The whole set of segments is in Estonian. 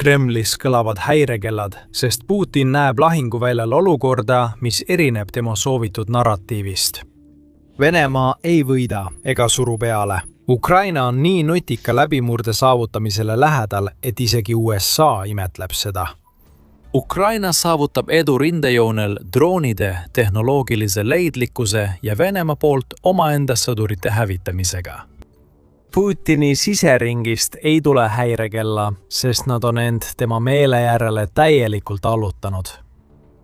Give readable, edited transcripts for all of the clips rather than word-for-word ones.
Kremlis kõlavad häirekellad, sest Putin näeb lahinguväljal olukorda, mis erineb tema soovitud narratiivist. Venemaa ei võida ega suru peale. Ukraina on nii nutika läbimurde saavutamisele lähedal, et isegi USA imetleb seda. Ukraina saavutab edu rindejoonel droonide, tehnoloogilise leidlikkuse ja Venemaa poolt omaenda sõdurite hävitamisega. Putini siseringist ei tule häirekella, sest nad on end tema meele järele täielikult allutanud.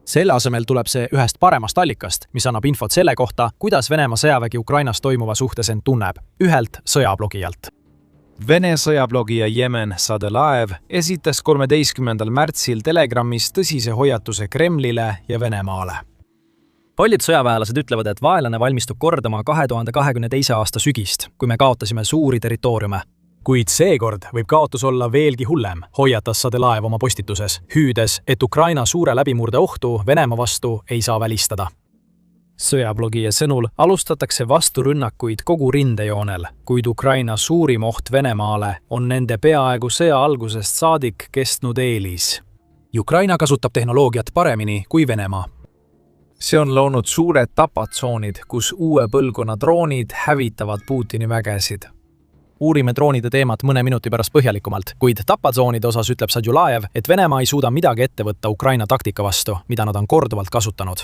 Selle asemel tuleb see ühest paremast allikast, mis annab infot selle kohta, kuidas Venemaa sõjavägi Ukrainas toimuva suhtes end tunneb, ühelt sõjablogijalt. Vene sõjablogija Jemen Sadelaev esitas 13. märtsil Telegramis tõsise hoiatuse Kremlile ja Venemaale. Paljud sõjaväelased ütlevad, et vaenlane valmistub kordama 2022. aasta sügist, kui me kaotasime suuri territooriume. Kuid seekord võib kaotus olla veelgi hullem, hoiatas Sadelaev oma postituses, hüüdes, et Ukraina suure läbimurde ohtu Venemaa vastu ei saa välistada. Sõjablogija sõnul alustatakse vasturünnakuid kogu rindejoonel, kuid Ukraina suurim oht Venemaale on nende peaaegu sõja algusest saadik kestnud eelis. Ukraina kasutab tehnoloogiat paremini kui Venemaa. See on loonud suured tapatsoonid, kus uue põlvkonna droonid hävitavad Putini vägesid. Uurime droonide teemat mõne minuti pärast põhjalikumalt, kuid tapatsoonide osas ütleb Sadelaev, et Venemaa ei suuda midagi ette võtta Ukraina taktika vastu, mida nad on korduvalt kasutanud.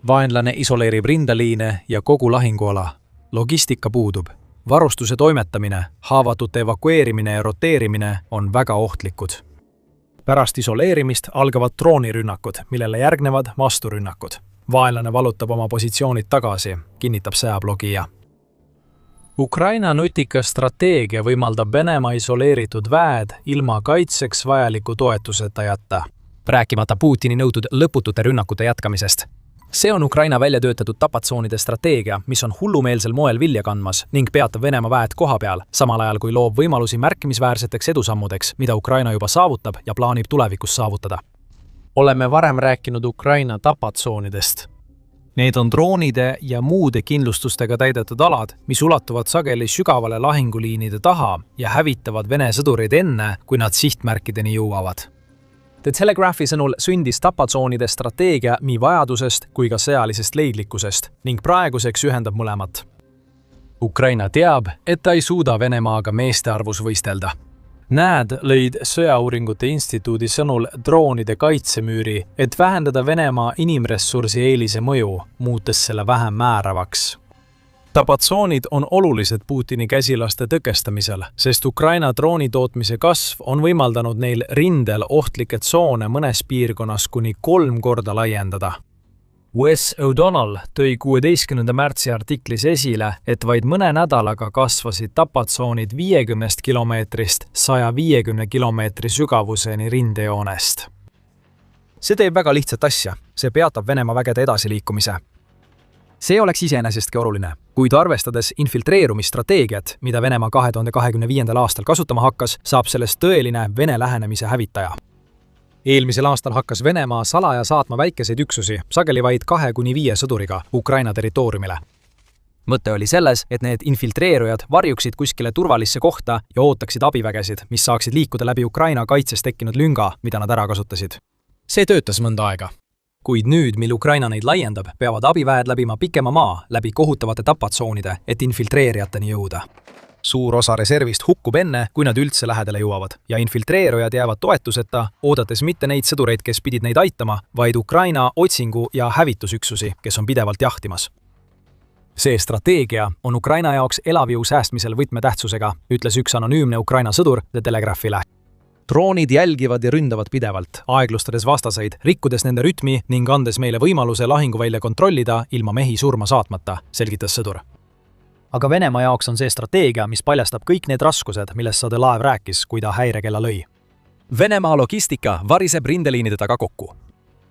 Vaenlane isoleerib rindeliine ja kogu lahinguala. Logistika puudub. Varustuse toimetamine, haavatute evakueerimine ja roteerimine on väga ohtlikud. Pärast isoleerimist algavad droonirünnakud, millele järgnevad vasturünnakud. Vaenlane valutab oma positsioonid tagasi, kinnitab sõjablogija. Ukraina nutikas strateegia võimaldab Venemaa isoleeritud väed ilma kaitseks vajaliku toetuseta jätta. Rääkimata Putini nõutud lõputute rünnakute jätkamisest. See on Ukraina välja töötatud tapatsoonide strateegia, mis on hullumeelsel moel vilja kandmas ning peatab Venemaa väed koha peal, samal ajal kui loob võimalusi märkimisväärseteks edusammudeks, mida Ukraina juba saavutab ja plaanib tulevikus saavutada. Oleme varem rääkinud Ukraina tapatsoonidest. Need on droonide ja muude kindlustustega täidetud alad, mis ulatuvad sageli sügavale lahinguliinide taha ja hävitavad Vene sõdureid enne, kui nad sihtmärkideni jõuavad. The Telegraphi sõnul sündis tapatsoonide strateegia nii vajadusest kui ka sõjalisest leidlikkusest ning praeguseks ühendab mõlemat. Ukraina teab, et ta ei suuda Venemaaga meeste arvus võistelda. Näed lõid Sõjauuringute Instituudi sõnul droonide kaitsemüüri, et vähendada Venemaa inimressursi eelise mõju, muutes selle vähem määravaks. Tapatsoonid on olulised Putini käsilaste tõkestamisel, sest Ukraina droonitootmise kasv on võimaldanud neil rindel ohtlikke tsoone mõnes piirkonnas kuni 3 korda laiendada. Wes O'Donnell tõi 16. märtsi artiklis esile, et vaid mõne nädalaga kasvasid tapatsoonid 50 kilomeetrist 150 kilomeetri sügavuseni rindejoonest. See teeb väga lihtsat asja, see peatab Venemaa vägede edasiliikumise. See oleks iseenesestki oluline, kuid arvestades infiltreerumisstrateegiat, mida Venemaa 2025. aastal kasutama hakkas, saab sellest tõeline Vene lähenemise hävitaja. Eelmisel aastal hakkas Venemaa salaja saatma väikeseid üksusi, sageli vaid 2–5 sõduriga, Ukraina territooriumile. Mõte oli selles, et need infiltreerujad varjuksid kuskile turvalisse kohta ja ootaksid abivägesid, mis saaksid liikuda läbi Ukraina kaitses tekkinud lünga, mida nad ära kasutasid. See töötas mõnda aega. Kuid nüüd, mil Ukraina neid laiendab, peavad abiväed läbima pikema maa läbi kohutavate tapatsoonide, et infiltreerijateni jõuda. Suur osa reservist hukkub enne, kui nad üldse lähedale jõuavad, ja infiltreerujad jäävad toetuseta, oodates mitte neid sõdureid, kes pidid neid aitama, vaid Ukraina otsingu- ja hävitusüksusi, kes on pidevalt jahtimas. See strateegia on Ukraina jaoks elavjõu säästmisel võtmetähtsusega, ütles üks anonüümne Ukraina sõdur The Telegraphile. Droonid jälgivad ja ründavad pidevalt, aeglustades vastaseid, rikkudes nende rütmi ning andes meile võimaluse lahinguvälja kontrollida ilma mehi surma saatmata, selgitas sõdur. Aga Venemaa jaoks on see strateegia, mis paljastab kõik need raskused, millest Sadelaev rääkis, kui ta häirekella lõi. Venemaa logistika variseb rindeliinide taga kokku.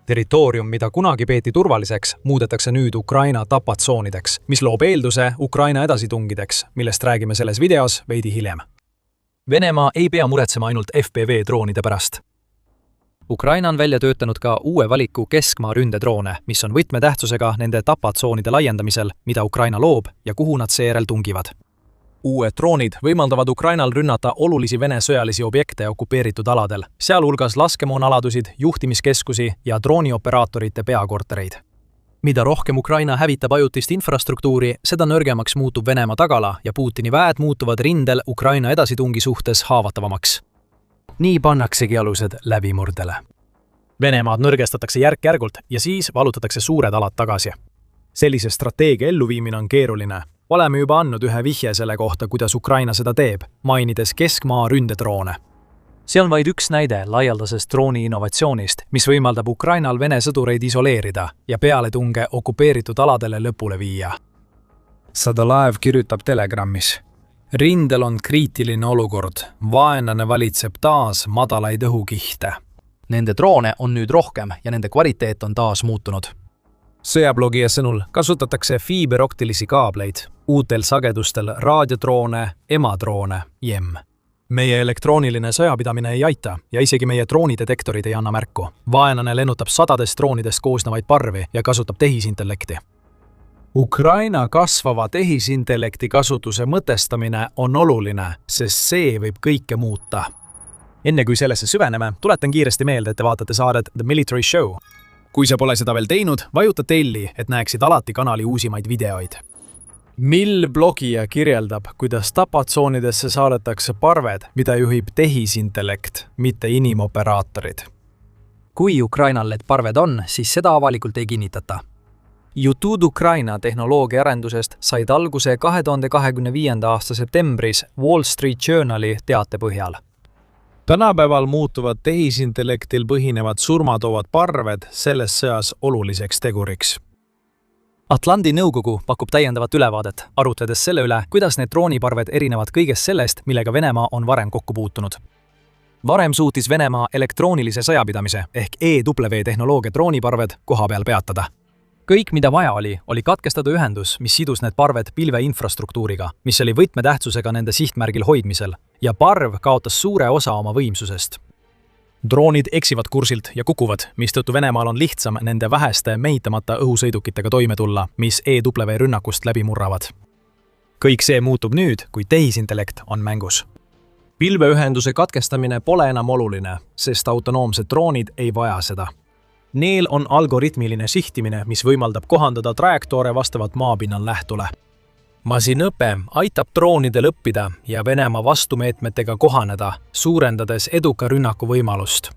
Territoorium, mida kunagi peeti turvaliseks, muudetakse nüüd Ukraina tapatsoonideks, mis loob eelduse Ukraina edasitungideks, millest räägime selles videos veidi hiljem. Venemaa ei pea muretsema ainult FPV droonide pärast. Ukraina on välja töötanud ka uue valiku keskmaa ründedroone, mis on võtmetähtsusega nende tapatsoonide laiendamisel, mida Ukraina loob ja kuhu nad seejärel tungivad. Uued droonid võimaldavad Ukrainal rünnata olulisi Vene sõjalisi objekte okupeeritud aladel, sealhulgas laskemoonaladusid, juhtimiskeskusi ja droonioperaatorite peakortereid. Mida rohkem Ukraina hävitab ajutist infrastruktuuri, seda nõrgemaks muutub Venemaa tagala ja Putini väed muutuvad rindel Ukraina edasitungi suhtes haavatavamaks. Nii pannaksegi alused läbimurdele. Venemaad nõrgestatakse järk-järgult ja siis valutatakse suured alad tagasi. Sellise strateegia elluviimine on keeruline. Oleme juba andnud ühe vihje selle kohta, kuidas Ukraina seda teeb, mainides keskmaa ründedroone. See on vaid üks näide laialdasest drooni innovatsioonist, mis võimaldab Ukrainal Vene sõdureid isoleerida ja pealetunge okupeeritud aladele lõpule viia. Sadolaev kirjutab Telegramis. Rindel on kriitiline olukord. Vaenlane valitseb taas madalaid õhukihte. Nende droone on nüüd rohkem ja nende kvaliteet on taas muutunud. Sõjablogija sõnul kasutatakse fiiberoptilisi kaableid, uutel sagedustel raadiodroone, emadroone, JEM. Meie elektrooniline sõjapidamine ei aita ja isegi meie droonidetektorid ei anna märku. Vaenlane lennutab sadadest droonidest koosnevaid parvi ja kasutab tehisintellekti. Ukraina kasvava tehisintellekti kasutuse mõtestamine on oluline, sest see võib kõike muuta. Enne kui sellesse süveneme, tuletan kiiresti meelde, et te vaatate saadet The Military Show. Kui sa pole seda veel teinud, vajuta telli, et näeksid alati kanali uusimaid videoid. Mill blogija kirjeldab, kuidas tapatsoonidesse saadetakse parved, mida juhib tehisintellekt, mitte inimoperaatorid. Kui Ukrainal need parved on, siis seda avalikult ei kinnitata. Jutud Ukraina tehnoloogia arendusest said alguse 2025. aasta septembris Wall Street Journali teate põhjal. Tänapäeval muutuvad tehisintellektil põhinevad surmatoovad parved selles sõjas oluliseks teguriks. Atlandi nõukogu pakub täiendavat ülevaadet, arutledes selle üle, kuidas need drooniparved erinevad kõigest sellest, millega Venemaa on varem kokku puutunud. Varem suutis Venemaa elektroonilise sõjapidamise ehk EW-tehnoloogia drooniparved koha peal peatada. Kõik, mida vaja oli katkestada ühendus, mis sidus need parved pilve infrastruktuuriga, mis oli võtmetähtsusega nende sihtmärgil hoidmisel, ja parv kaotas suure osa oma võimsusest. Droonid eksivad kursilt ja kukuvad, mistõttu Venemaal on lihtsam nende väheste mehitamata õhusõidukitega toime tulla, mis EW-rünnakust läbi murravad. Kõik see muutub nüüd, kui tehisintellekt on mängus. Pilveühenduse katkestamine pole enam oluline, sest autonoomsed droonid ei vaja seda. Neil on algoritmiline sihtimine, mis võimaldab kohandada trajektoore vastavalt maapinnal lähtule. Masinõpe aitab droonidel õppida ja Venemaa vastumeetmetega kohaneda, suurendades eduka rünnaku võimalust.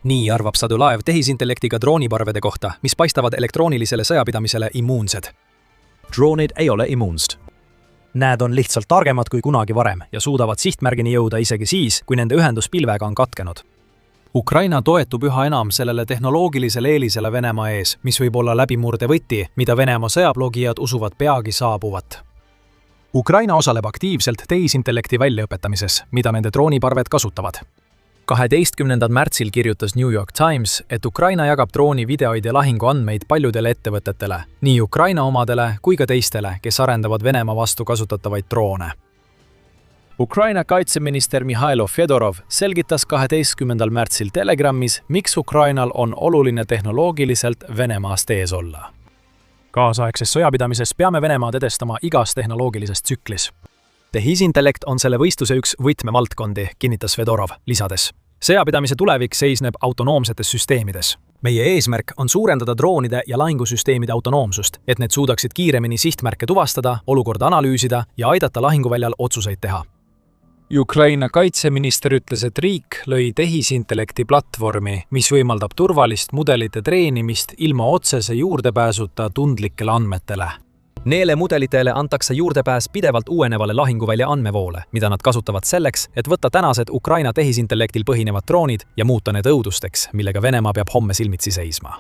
Nii arvab Sadulaev tehisintellektiga drooniparvede kohta, mis paistavad elektroonilisele sõjapidamisele immuunsed. Droonid ei ole immuunst. Need on lihtsalt targemad kui kunagi varem ja suudavad sihtmärgini jõuda isegi siis, kui nende ühendus pilvega on katkenud. Ukraina toetub üha enam sellele tehnoloogilisele eelisele Venemaa ees, mis võib olla läbimurde võti, mida Venemaa sõjablogijad usuvad peagi saabuvat. Ukraina osaleb aktiivselt tehisintellekti väljaõpetamises, mida nende drooniparved kasutavad. 12. märtsil kirjutas New York Times, et Ukraina jagab drooni videoid ja lahinguandmeid paljudele ettevõtetele, nii Ukraina omadele kui ka teistele, kes arendavad Venemaa vastu kasutatavaid droone. Ukraina kaitseminister Mihhailo Fedorov selgitas 12. märtsil Telegramis, miks Ukrainal on oluline tehnoloogiliselt Venemaast ees olla. Kaasaegses sõjapidamises peame Venemaad edestama igas tehnoloogilises tsüklis. Tehisintellekt on selle võistluse üks võtmevaldkondi, kinnitas Fedorov, lisades. Sõjapidamise tulevik seisneb autonoomsetes süsteemides. Meie eesmärk on suurendada droonide ja lahingusüsteemide autonoomsust, et need suudaksid kiiremini sihtmärke tuvastada, olukorda analüüsida ja aidata lahinguväljal otsuseid teha. Ukraina kaitseminister ütles, et riik lõi tehisintellekti platvormi, mis võimaldab turvalist mudelite treenimist ilma otsese juurdepääsuta tundlikele andmetele. Neile mudelitele antakse juurdepääs pidevalt uuenevale lahinguvälja andmevoole, mida nad kasutavad selleks, et võtta tänased Ukraina tehisintellektil põhinevad droonid ja muuta need õudusteks, millega Venemaa peab homme silmitsi seisma.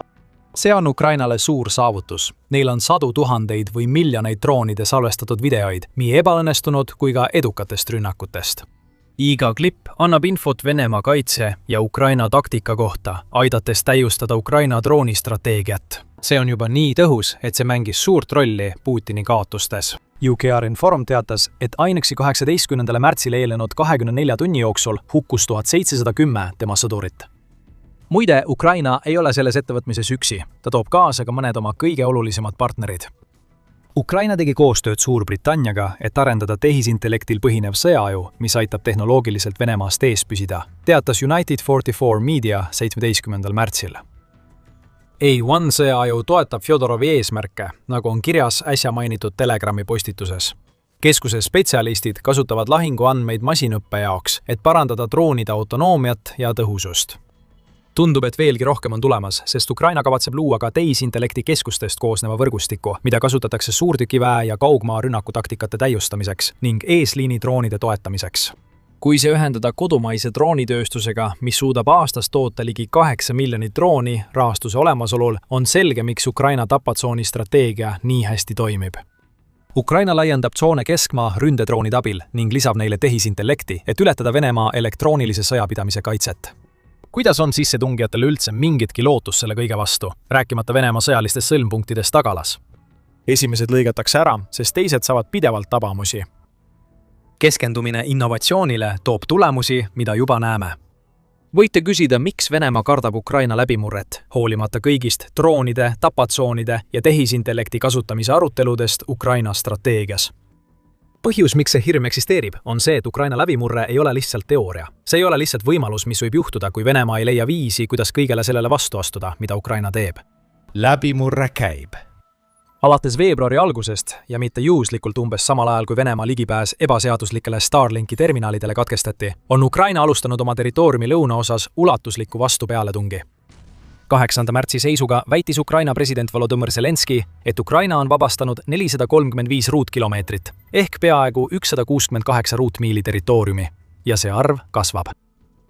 See on Ukrainale suur saavutus. Neil on sadu tuhandeid või miljoneid droonide salvestatud videoid, nii ebaõnnestunud kui ka edukatest rünnakutest. Iga klipp annab infot Venemaa kaitse ja Ukraina taktika kohta, aidates täiustada Ukraina droonistrateegiat. See on juba nii tõhus, et see mängis suurt rolli Putini kaotustes. UKR Inform teatas, et ainuüksi 18. märtsil eelnenud 24 tunni jooksul hukkus 1710 tema sõdurit. Muide, Ukraina ei ole selles ettevõtmises üksi. Ta toob kaasa ka mõned oma kõige olulisemad partnerid. Ukraina tegi koostööd Suurbritanniaga, et arendada tehisintellektil põhinev sõjaaju, mis aitab tehnoloogiliselt Venemaast ees püsida, teatas United 44 Media 17. märtsil. A1 sõjaaju toetab Fjodorovi eesmärke, nagu on kirjas äsja mainitud Telegrami postituses. Keskuse spetsialistid kasutavad lahinguandmeid masinõppe jaoks, et parandada droonide autonoomiat ja tõhusust. Tundub, et veelgi rohkem on tulemas, sest Ukraina kavatseb luua ka tehisintellekti keskustest koosneva võrgustiku, mida kasutatakse suurtükiväe ja kaugmaa rünnakutaktikate täiustamiseks ning eesliini droonide toetamiseks. Kui see ühendada kodumaise droonitööstusega, mis suudab aastas toota ligi 8 miljonit drooni rahastuse olemasolul, on selge, miks Ukraina tapatsooni strateegia nii hästi toimib. Ukraina laiendab tsoone keskmaa ründedroonide abil ning lisab neile tehisintellekti, et ületada Venemaa elektroonilise sõjapidamise kaitset. Kuidas on sissetungijatel üldse mingitki lootus selle kõige vastu, rääkimata Venemaa sõjalistest sõlmpunktidest tagalas? Esimesed lõigatakse ära, sest teised saavad pidevalt tabamusi. Keskendumine innovatsioonile toob tulemusi, mida juba näeme. Võite küsida, miks Venemaa kardab Ukraina läbimurret, hoolimata kõigist droonide, tapatsoonide ja tehisintellekti kasutamise aruteludest Ukraina strateegias. Põhjus, miks see hirm eksisteerib, on see, et Ukraina läbimurre ei ole lihtsalt teooria. See ei ole lihtsalt võimalus, mis võib juhtuda, kui Venemaa ei leia viisi, kuidas kõigele sellele vastu astuda, mida Ukraina teeb. Läbimurre käib. Alates veebruari algusest ja mitte juhuslikult umbes samal ajal, kui Venemaa ligipääs ebaseaduslikele Starlinki terminalidele katkestati, on Ukraina alustanud oma territooriumi lõunaosas ulatuslikku vastupealetungi. 8. märtsi seisuga väitis Ukraina president Volodõmõr Zelenski, et Ukraina on vabastanud 435 ruutkilomeetrit ehk peaaegu 168 ruutmiili territooriumi ja see arv kasvab.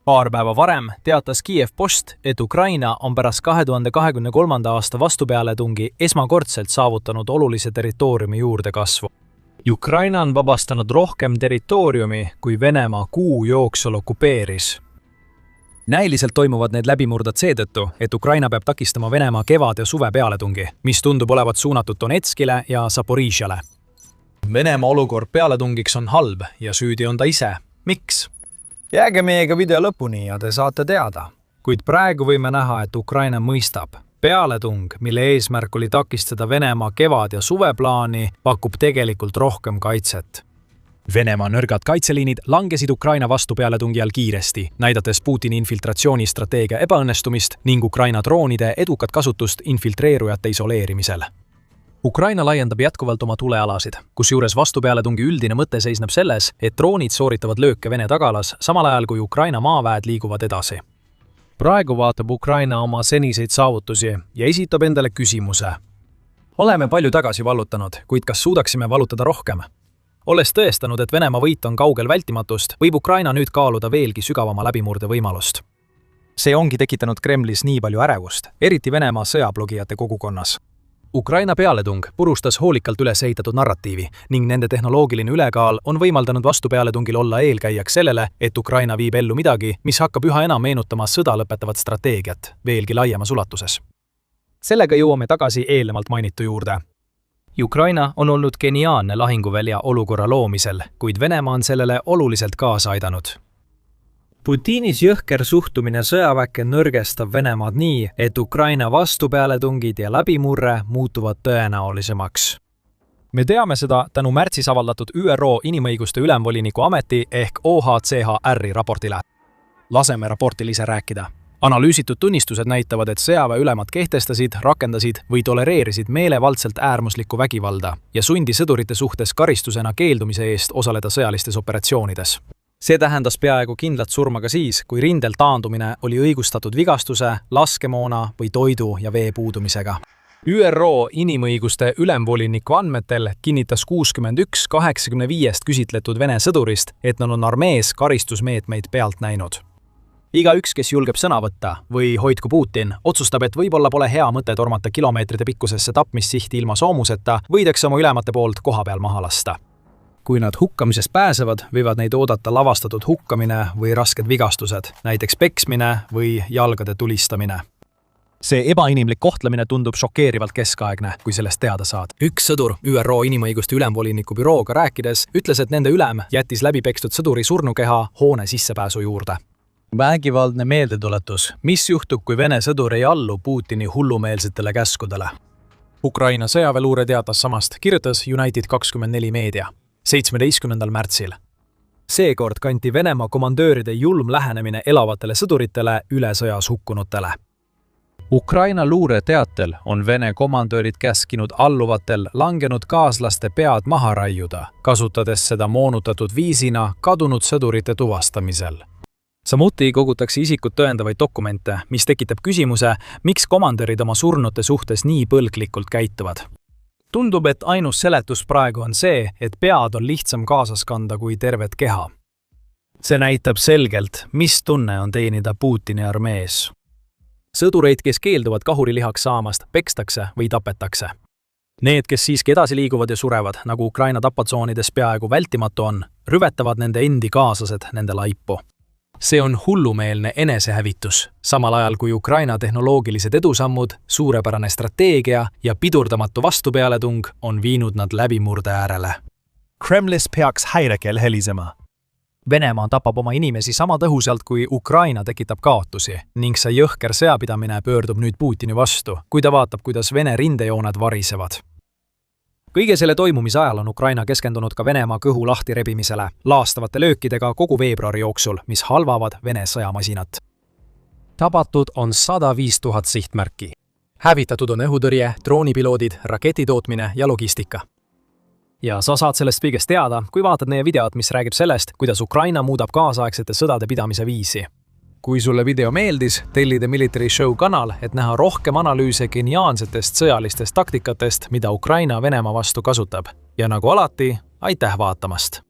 Paar päeva varem teatas Kiev Post, et Ukraina on pärast 2023. aasta vastupealetungi esmakordselt saavutanud olulise territooriumi juurde kasvu. Ukraina on vabastanud rohkem territooriumi, kui Venemaa kuu jooksul okupeeris. Näiliselt toimuvad need läbimurdad seetõttu, et Ukraina peab takistama Venemaa kevad- ja suve pealetungi, mis tundub olevat suunatud Donetskile ja Zaporižjale. Venemaa olukord pealetungiks on halb ja süüdi on ta ise. Miks? Jääge meiega video lõpuni ja te saate teada. Kuid praegu võime näha, et Ukraina mõistab. Pealetung, mille eesmärk oli takistada Venemaa kevad- ja suveplaani, pakub tegelikult rohkem kaitset. Venemaa nõrgad kaitseliinid langesid Ukraina vastupealetungi all kiiresti, näidates Putini infiltratsioonistrateegia ebaõnnestumist ning Ukraina droonide edukat kasutust infiltreerujate isoleerimisel. Ukraina laiendab jätkuvalt oma tulealasid, kusjuures vastupealetungi üldine mõte seisneb selles, et droonid sooritavad lööke Vene tagalas, samal ajal kui Ukraina maaväed liiguvad edasi. Praegu vaatab Ukraina oma seniseid saavutusi ja esitab endale küsimuse. Oleme palju tagasi vallutanud, kuid kas suudaksime vallutada rohkem? Olles tõestanud, et Venemaa võit on kaugel vältimatust, võib Ukraina nüüd kaaluda veelgi sügavama läbimurde võimalust. See ongi tekitanud Kremlis nii palju ärevust, eriti Venemaa sõjablogijate kogukonnas. Ukraina pealetung purustas hoolikalt üles ehitatud narratiivi ning nende tehnoloogiline ülekaal on võimaldanud vastupealetungil olla eelkäijaks sellele, et Ukraina viib ellu midagi, mis hakkab üha enam meenutama sõda lõpetavat strateegiat, veelgi laiemas ulatuses. Sellega jõuame tagasi eelnevalt mainitu juurde. Ukraina on olnud geniaalne lahinguvälja olukorra loomisel, kuid Venemaa on sellele oluliselt kaasa aidanud. Putinis jõhker suhtumine sõjaväkke nõrgestab Venemaad nii, et Ukraina vastupealetungid ja läbimurre muutuvad tõenäolisemaks. Me teame seda tänu märtsis avaldatud ÜRO inimõiguste ülemvoliniku ameti ehk OHCHR-i raportile. Laseme raportil ise rääkida. Analüüsitud tunnistused näitavad, et sõjaväe ülemad kehtestasid, rakendasid või tolereerisid meelevaldselt äärmuslikku vägivalda ja sundi sõdurite suhtes karistusena keeldumise eest osaleda sõjalistes operatsioonides. See tähendas peaaegu kindlat surma ka siis, kui rindel taandumine oli õigustatud vigastuse, laskemoona või toidu ja vee puudumisega. ÜRO inimõiguste ülemvoliniku andmetel kinnitas 61-85 küsitletud Vene sõdurist, et nad on armees karistusmeetmeid pealt näinud. Igaüks, kes julgeb sõna võtta või hoidku Putin, otsustab, et võib-olla pole hea mõte tormata kilomeetrite pikkusesse tapmissihti ilma soomuseta, võidakse oma ülemate poolt kohapeal maha lasta. Kui nad hukkamisest pääsevad, võivad neid oodata lavastatud hukkamine või rasked vigastused, näiteks peksmine või jalgade tulistamine. See ebainimlik kohtlemine tundub šokeerivalt keskaegne, kui sellest teada saad. Üks sõdur ÜRO inimõiguste ülemvoliniku bürooga rääkides ütles, et nende ülem jättis läbipekstud sõduri surnukeha hoone sissepääsu juurde. Vägivaldne meeldetuletus, mis juhtub, kui Vene sõdur ei allu Putini hullumeelsetele käskudele? Ukraina sõjaväeluure teatas samast, kirjutas United24 meedia 17. märtsil. Seekord kanti Venemaa komandööride julm lähenemine elavatele sõduritele üle sõjas hukkunutele. Ukraina luureteatel on Vene komandöörid käskinud alluvatel langenud kaaslaste pead maha raiuda, kasutades seda moonutatud viisina kadunud sõdurite tuvastamisel. Samuti kogutakse isikut tõendavaid dokumente, mis tekitab küsimuse, miks komandörid oma surnute suhtes nii põlglikult käituvad. Tundub, et ainus seletus praegu on see, et pead on lihtsam kaasas kanda kui tervet keha. See näitab selgelt, mis tunne on teenida Putini armees. Sõdureid, kes keelduvad kahurilihaks saamast, pekstakse või tapetakse. Need, kes siiski edasi liiguvad ja surevad, nagu Ukraina tapatsoonides peaaegu vältimatu on, rüvetavad nende endi kaaslased nende laipu. See on hullumeelne enesehävitus, samal ajal kui Ukraina tehnoloogilised edusammud, suurepärane strateegia ja pidurdamatu vastupealetung on viinud nad läbimurde äärele. Kremlis peaks häirekell helisema. Venemaa tapab oma inimesi sama tõhusalt, kui Ukraina tekitab kaotusi ning see jõhker sõjapidamine pöördub nüüd Putini vastu, kui ta vaatab, kuidas Vene rindejooned varisevad. Kõige selle toimumise ajal on Ukraina keskendunud ka Venemaa kõhu lahti rebimisele, laastavate löökidega kogu veebruari jooksul, mis halvavad Vene sõjamasinat. Tabatud on 105 000 sihtmärki. Hävitatud on õhutõrje, droonipiloodid, raketitootmine ja logistika. Ja sa saad sellest kõigest teada, kui vaatad meie videot, mis räägib sellest, kuidas Ukraina muudab kaasaegsete sõdade pidamise viisi. Kui sulle video meeldis, telli The Military Show kanal, et näha rohkem analüüse geniaalsetest sõjalistest taktikatest, mida Ukraina Venemaa vastu kasutab. Ja nagu alati, aitäh vaatamast!